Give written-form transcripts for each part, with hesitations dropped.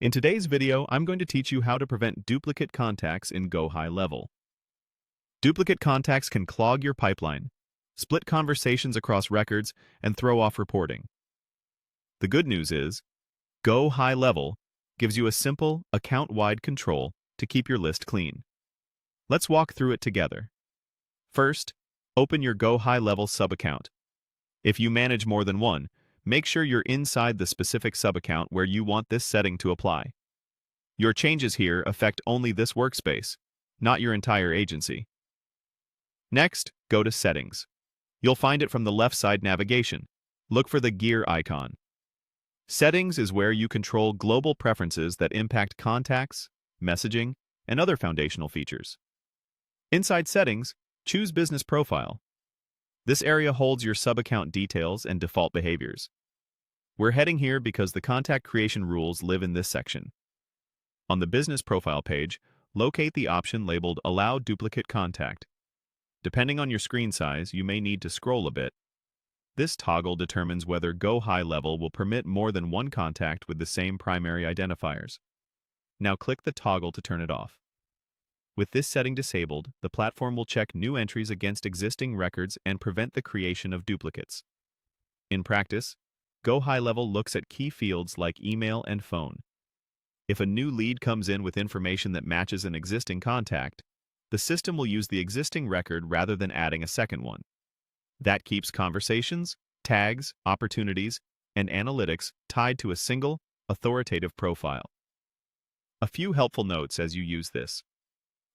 In today's video, I'm going to teach you how to prevent duplicate contacts in GoHighLevel. Duplicate contacts can clog your pipeline, split conversations across records, and throw off reporting. The good news is, GoHighLevel gives you a simple, account-wide control to keep your list clean. Let's walk through it together. First, open your GoHighLevel sub-account. If you manage more than one, make sure you're inside the specific sub-account where you want this setting to apply. Your changes here affect only this workspace, not your entire agency. Next, go to Settings. You'll find it from the left side navigation. Look for the gear icon. Settings is where you control global preferences that impact contacts, messaging, and other foundational features. Inside Settings, choose Business Profile. This area holds your sub-account details and default behaviors. We're heading here because the contact creation rules live in this section. On the Business Profile page, locate the option labeled Allow Duplicate Contact. Depending on your screen size, you may need to scroll a bit. This toggle determines whether GoHighLevel will permit more than one contact with the same primary identifiers. Now click the toggle to turn it off. With this setting disabled, the platform will check new entries against existing records and prevent the creation of duplicates. In practice, GoHighLevel looks at key fields like email and phone. If a new lead comes in with information that matches an existing contact, the system will use the existing record rather than adding a second one. That keeps conversations, tags, opportunities, and analytics tied to a single, authoritative profile. A few helpful notes as you use this.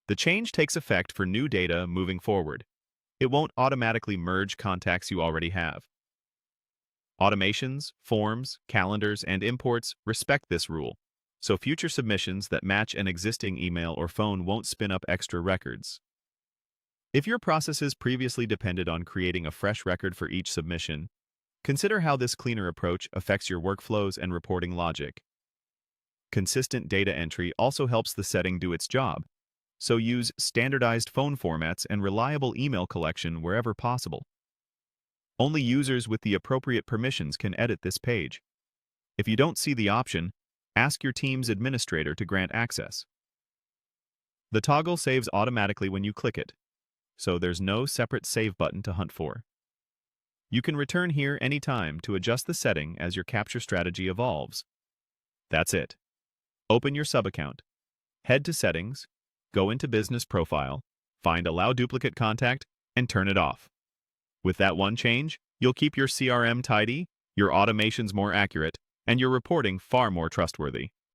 The change takes effect for new data moving forward. It won't automatically merge contacts you already have. Automations, forms, calendars, and imports respect this rule, so future submissions that match an existing email or phone won't spin up extra records. If your processes previously depended on creating a fresh record for each submission, consider how this cleaner approach affects your workflows and reporting logic. Consistent data entry also helps the setting do its job, so use standardized phone formats and reliable email collection wherever possible. Only users with the appropriate permissions can edit this page. If you don't see the option, ask your team's administrator to grant access. The toggle saves automatically when you click it, so there's no separate save button to hunt for. You can return here anytime to adjust the setting as your capture strategy evolves. That's it. Open your sub-account. Head to Settings, go into Business Profile, find Allow Duplicate Contact, and turn it off. With that one change, you'll keep your CRM tidy, your automations more accurate, and your reporting far more trustworthy.